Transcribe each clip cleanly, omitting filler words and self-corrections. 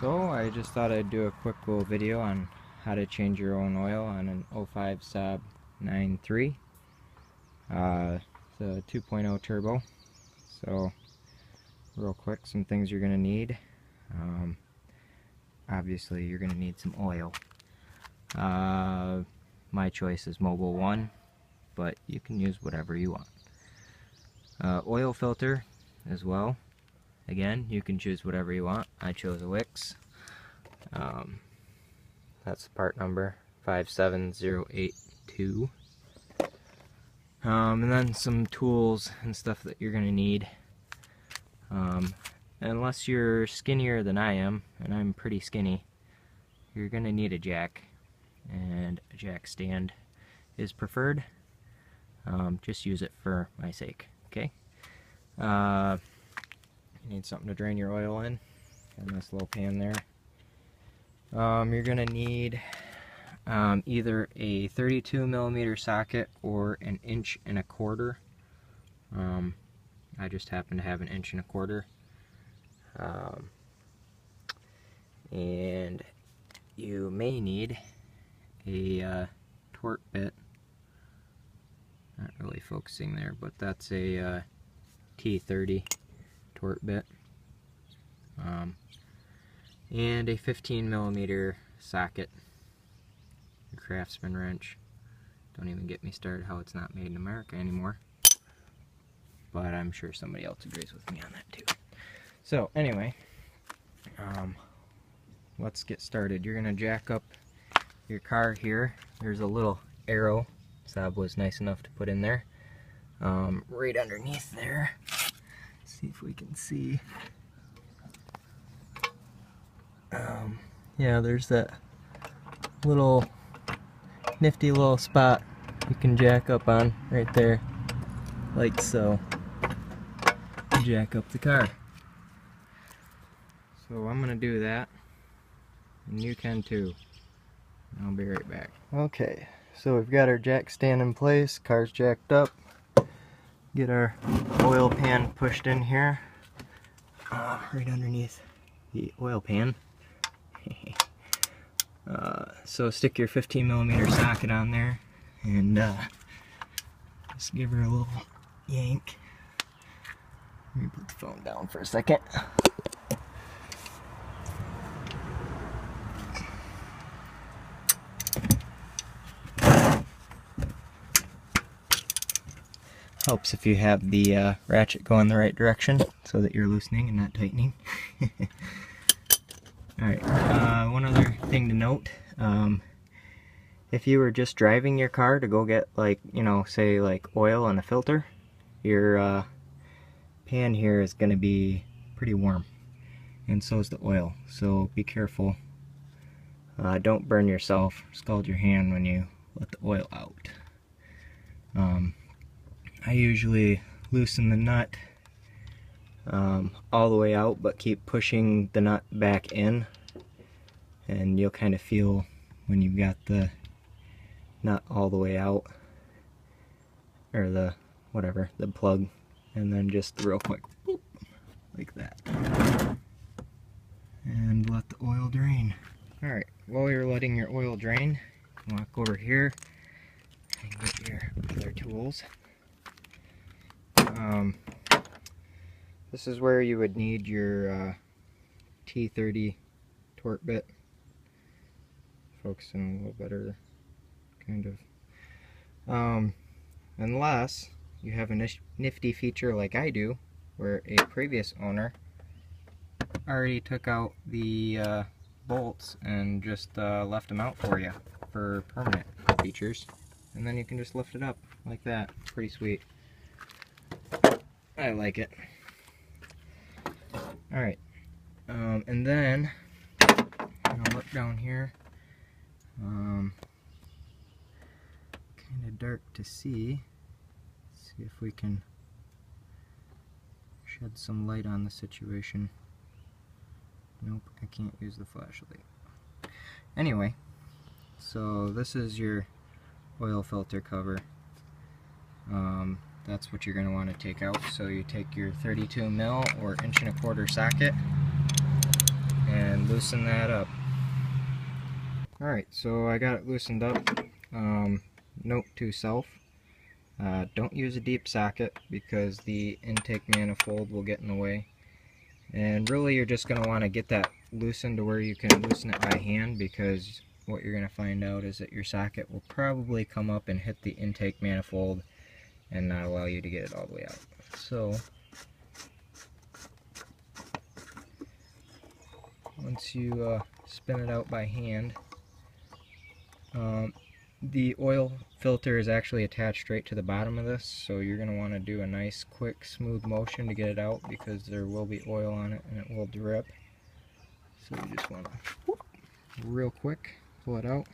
So I just thought I'd do a quick little video on how to change your own oil on an 05 Saab 9.3. It's a 2.0 turbo. So real quick, some things you're going to need. Obviously you're going to need some oil. My choice is Mobil 1, but you can use whatever you want. Oil filter as well. Again, you can choose whatever you want. I chose a Wix. That's part number 57082. And then some tools and stuff that you're going to need. Unless you're skinnier than I am, and I'm pretty skinny, you're going to need a jack. And a jack stand is preferred. Just use it for my sake, okay? You need something to drain your oil in this little pan there. You're going to need either a 32mm socket or an 1 1/4 inch. I just happen to have an 1 1/4 inch. And you may need a torque bit. Not really focusing there, but that's a T30 torque bit. And a 15mm socket. A Craftsman wrench. Don't even get me started how it's not made in America anymore. But I'm sure somebody else agrees with me on that too. So anyway, let's get started. You're going to jack up your car here. There's a little arrow Saab was nice enough to put in there. Right underneath there. Let's see if we can see. Yeah, there's that little nifty little spot you can jack up on right there, like so. Jack up the car. So I'm gonna do that, and you can too. I'll be right back. Okay, so we've got our jack stand in place, car's jacked up. Get our oil pan pushed in here, right underneath the oil pan. So stick your 15mm socket on there and just give her a little yank. Let me put the phone down for a second. Helps if you have the ratchet going the right direction so that you're loosening and not tightening. Alright, one other thing to note, if you were just driving your car to go get, like, you know, say like oil and a filter, your pan here is going to be pretty warm, and so is the oil, so be careful. Don't burn yourself, scald your hand when you let the oil out. I usually loosen the nut all the way out, but keep pushing the nut back in, and you'll kind of feel when you've got the nut all the way out, or the whatever, the plug, and then just real quick, boop, like that, and let the oil drain. Alright, while you're letting your oil drain, walk over here and get your other tools. This is where you would need your T30 torque bit. Focusing a little better, kind of. Unless you have a nifty feature like I do, where a previous owner already took out the bolts and just left them out for you for permanent features. And then you can just lift it up like that. Pretty sweet. I like it. Alright, and then I'll look down here. Kind of dark to see. See if we can shed some light on the situation. Nope, I can't use the flashlight. Anyway, so this is your oil filter cover. That's what you're going to want to take out. So you take your 32mm or 1 1/4 inch socket and loosen that up. Alright, so I got it loosened up. Note to self, don't use a deep socket because the intake manifold will get in the way. And really you're just going to want to get that loosened to where you can loosen it by hand, because what you're going to find out is that your socket will probably come up and hit the intake manifold and not allow you to get it all the way out. So once you spin it out by hand, the oil filter is actually attached right to the bottom of this, so you're going to want to do a nice quick smooth motion to get it out, because there will be oil on it and it will drip. So you just want to real quick pull it out.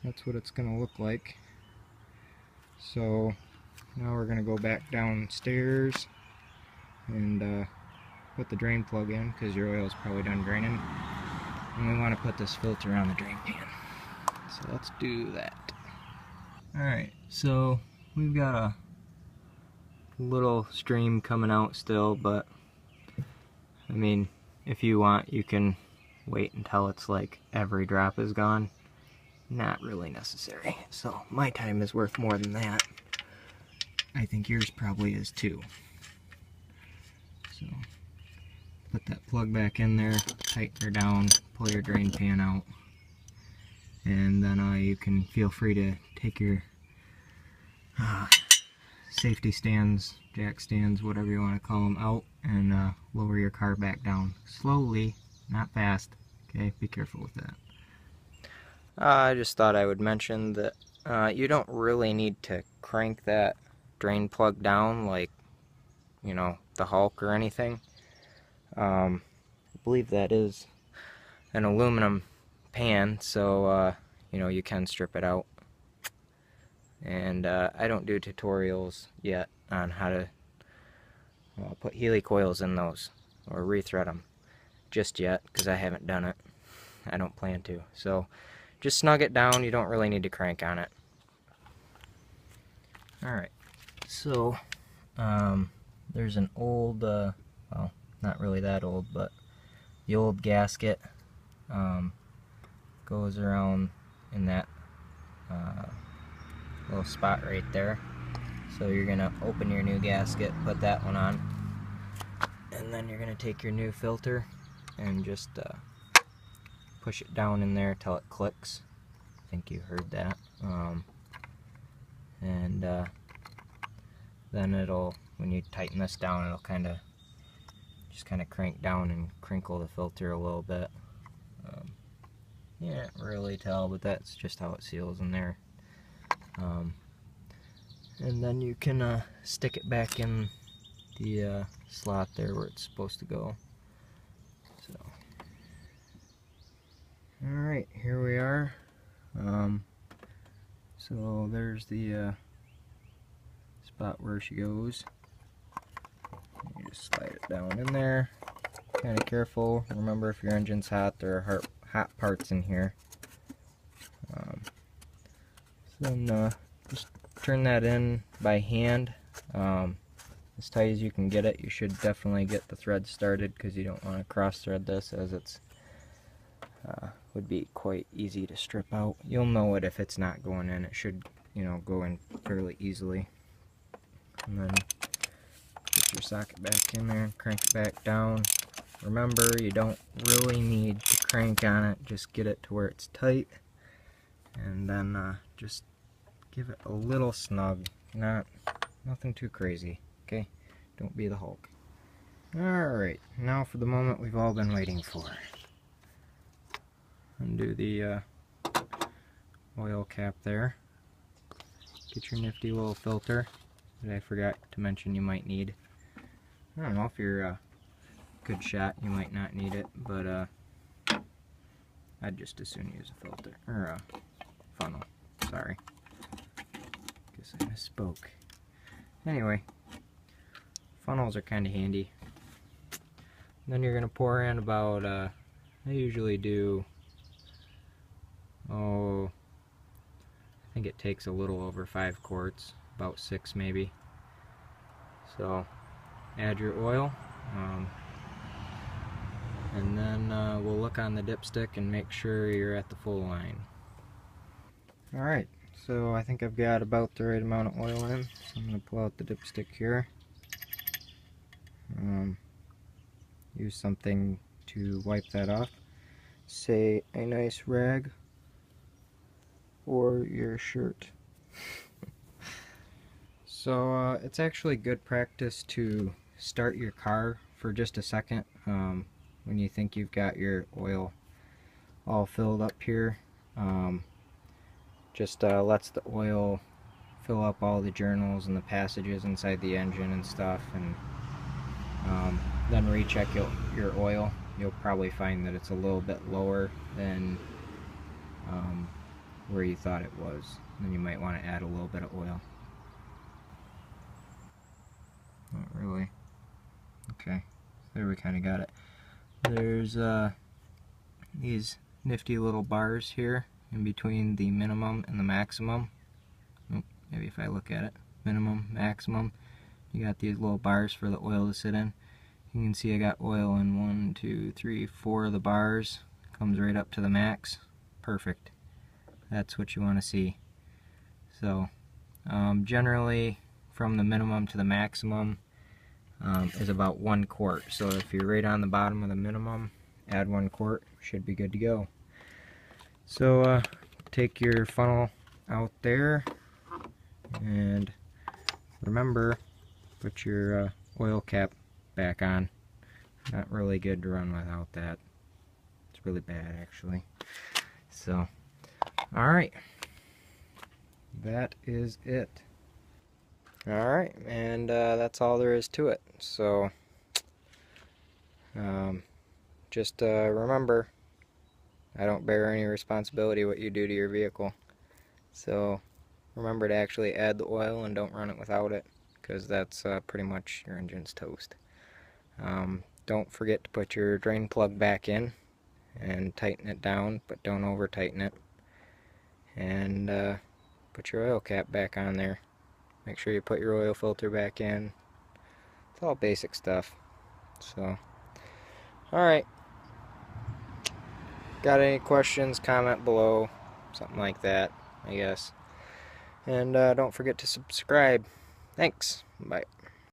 That's what it's going to look like. So now we're going to go back downstairs and put the drain plug in, because your oil is probably done draining, and we want to put this filter on the drain pan. So let's do that. Alright, so we've got a little stream coming out still, but I mean, if you want, you can wait until it's like every drop is gone. Not really necessary. So my time is worth more than that. I think yours probably is too. So put that plug back in there, tighten her down, pull your drain pan out, and then you can feel free to take your safety stands, jack stands, whatever you want to call them, out and lower your car back down. Slowly, not fast. Okay, be careful with that. I just thought I would mention that you don't really need to crank that drain plug down like, you know, the Hulk or anything. I believe that is an aluminum pan, so you know, you can strip it out. And I don't do tutorials yet on how to put Healy coils in those or rethread them just yet, because I haven't done it. I don't plan to. So just snug it down. You don't really need to crank on it. Alright, so there's an old, well, not really that old, but the old gasket goes around in that little spot right there. So you're going to open your new gasket, put that one on, and then you're going to take your new filter and just push it down in there till it clicks. I think you heard that. And then it'll, when you tighten this down, it'll just kind of crank down and crinkle the filter a little bit. You can't really tell, but that's just how it seals in there. And then you can stick it back in the slot there where it's supposed to go. So, alright, here we are. So there's the spot where she goes. You just slide it down in there. Kind of careful. Remember, if your engine's hot, there are hot parts in here. So then just turn that in by hand, as tight as you can get it. You should definitely get the thread started, because you don't want to cross thread this, as it's would be quite easy to strip out. You'll know it if it's not going in. It should, you know, go in fairly easily. And then put your socket back in there and crank it back down. Remember, you don't really need to crank on it, just get it to where it's tight, and then just give it a little snug, nothing too crazy, okay? Don't be the Hulk. Alright, now for the moment we've all been waiting for. Undo the oil cap there. Get your nifty little filter that I forgot to mention you might need. I don't know, if you're a good shot, you might not need it, but I'd just as soon use a filter, or a funnel, sorry. Guess I misspoke. Anyway, funnels are kind of handy. And then you're going to pour in about, I usually do, I think it takes a little over 5 quarts, about 6 maybe. So add your oil. and then we'll look on the dipstick and make sure you're at the full line. Alright, so I think I've got about the right amount of oil in, so I'm going to pull out the dipstick here. Use something to wipe that off. Say a nice rag or your shirt. So it's actually good practice to start your car for just a second when you think you've got your oil all filled up here. Just lets the oil fill up all the journals and the passages inside the engine and stuff, and then recheck your oil. You'll probably find that it's a little bit lower than where you thought it was. Then you might want to add a little bit of oil. Not really. Okay, there we kind of got it. There's these nifty little bars here in between the minimum and the maximum. Oh, maybe if I look at it, minimum, maximum, you got these little bars for the oil to sit in. You can see I got oil in 1, 2, 3, 4 of the bars. Comes right up to the max. Perfect. That's what you want to see. So generally from the minimum to the maximum is about 1 quart. So if you're right on the bottom of the minimum, add 1 quart, should be good to go. So take your funnel out there, and remember, put your oil cap back on. Not really good to run without that. It's really bad actually. So alright, that is it. Alright, and that's all there is to it. So just remember, I don't bear any responsibility what you do to your vehicle. So remember to actually add the oil and don't run it without it, because that's pretty much your engine's toast. Don't forget to put your drain plug back in and tighten it down, but don't over tighten it. And put your oil cap back on there. Make sure you put your oil filter back in. It's all basic stuff. So, alright. Got any questions, comment below. Something like that, I guess. And don't forget to subscribe. Thanks. Bye.